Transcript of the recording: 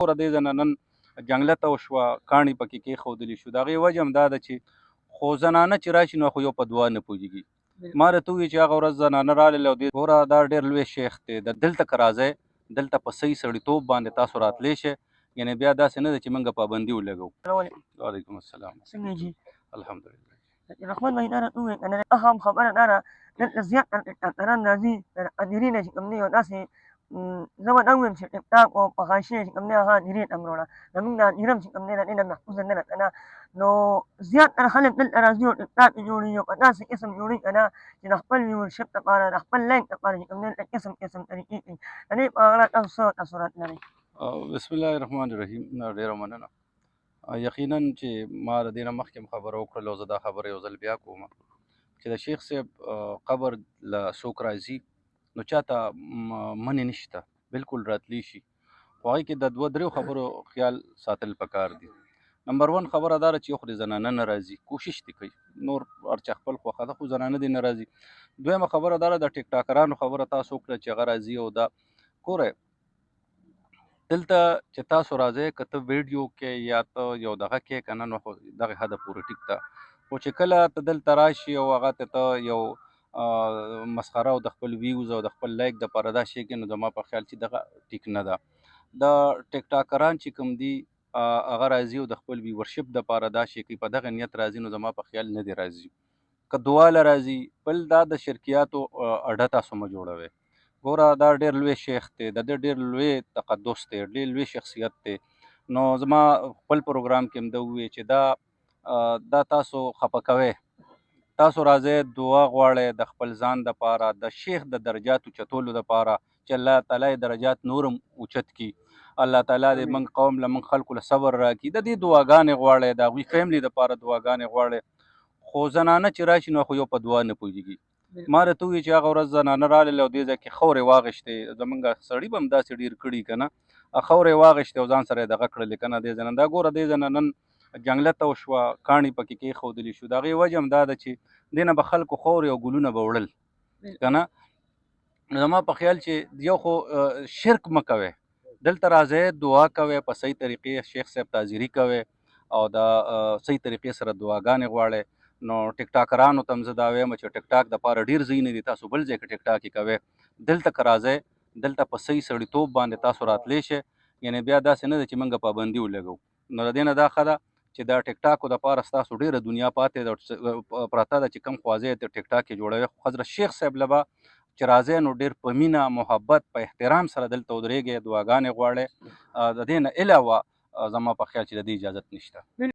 کوره دې ځای نه نن جنګلته وشوه، کاڼي پکې کېښودلي شو. د هغې وجه هم دا ده چې خو زنانه چې راشي نو خو یو په دعا نه پوهېږي. ما راته وویل چې هغه ورځ زنانه رالل او دې ګوره دا ډېر لوی شیخ دی، دلته که راځئ دلته په صحیح سړیتوب باندې تاسو راتلی شئ، یعنې بیا داسې نه ده چې موږ پابندي ولګوو. وعلیکم السلام. څنګه جي الحمدلله. رحمان بھائی دا راته وویل کنه اهم خبره دا ده دلته زیات ډاکټران راځي اندېري نه چې کوم دی او داسې زه به دا ووایم چې ټیک ټاک او په حاشیه چې کوم دی هغه اندېري ته هم وروړه زموږ دا اندېره هم چې کوم دی د دې نه محفوظه نه ده که نه نو زیات تر خلک دلته راځي او ټیک ټاک یې جوړوي او په داسې قسم جوړوي که نه چې د خپل ویورشپ لپاره د خپل لایک لپاره چې کوم دی قسم قسم طریقې کوي د دې په اړه تاسو څه تاثرات لرئ؟ بسم الله الرحمن الرحیم. ډېره مننه. یقینا چې ما د دې نه مخکې هم خبره وکړله او زه دا خبره یو ځل بیا کوم چې د شیخ صاحب قبر له څوک راځي نو چاته منې نشته، بلکل راتلی شي، خو هغې کې د دوه دریو خبرو خیال ساتل پکار دي. نمبر ون خبره دا ده چې یو خو د زنانه نه راځي، کوشش دې کوي، نور هر چا خپل خوښه ده خو زنانه دې نه راځي. دویمه خبره دا ده د ټیک ټاکرانو خبره تاسو وکړه چې هغه راځي او دا ګوره دلته چې تاسو راځئ که ته ویډیو کې یا ته یو دغه کې که نه نو خو دغې حده پورې ټیک ده، خو چې کله ته دلته راشي او هغه ته یو مسخره او د خپل ویوز او د خپل لایک دپاره دا شی کوي نو زما په خیال چې دغه ټیک نه ده. د ټیک ټاکران چې کوم دي هغه راځي او د خپل ویورشپ دپاره دا شی کوي، په دغه نیت راځي نو زما په خیال نه دی راځي. که دعا له راځي، بل دا د شرکیاتو اډه تاسو مه جوړوئ. ګوره دا ډېر لوی شیخ دی، د ده ډېر لوی تقدس دی، ډېر لوی شخصیت دی. نو زما خپل پروګرام کې هم ده وویل چې دا تاسو خفه کوئ. تاسو راځئ دعا غواړئ د خپل ځان دپاره، د شیخ د درجاتو چتولو دپاره چې الله تعالی یې درجات نور هم اوچت کړي. الله تعالی دې موږ قوم له موږ خلکو له صبر راکړي. د دې دعاګانې غواړئ، د هغوی فیملي دپاره دعاګانې غواړئ. خو زنانه چې راشي نو خو یو په دعا نه پوهېږي. ما راته وویل چې هغه ورځ زنانه رالل او دې ځای کې خورې واغېشتې، زمونږ سړي به هم داسې ډېر کړي که نه، خورې واغېشتې او ځان سره یې دغه کړلې که نه دې ځای نه. دا ګوره دې ځای نه نن جنګلته وشوه، کاڼي پکې کېښودلي شو. د هغې وجه هم دا ده چې دې نه به خلکو خورې او ګلونه به وړل که نه. نو زما په خیال چې یو خو شرک مه کوئ، دلته راځئ دعا کوئ، په صحیح طریقې شیخ صاحب ته حاضري کوئ او د صحیح طریقې سره دعاګانې غواړئ. نو ټیک ټاکرانو ته هم زه دا وایم چې ټیک ټاک دپاره ډېر ځایونه دي، تاسو بل ځای کې ټیک ټاک یې کوئ، دلته که راځئ دلته په صحیح سړیتوب باندې تاسو راتلی شئ، یعنې بیا داسې نه ده چې موږ پابندي ولګوو. نو د دې نه دا ښه ده چې دا ټیک ټاکو دپاره ستاسو ډېره دنیا پاتې ده پرته ده چې کوم خوا ځای ته ټیک ټاک یې جوړوئ. خو حضرت شیخ صاحب له به چې راځئ نو ډېر په مینه محبت په احترام سره دلته ودرېږئ، دعاګانې غواړئ. د دې نه علاوه زما په خیال چې د دې اجازت نشته.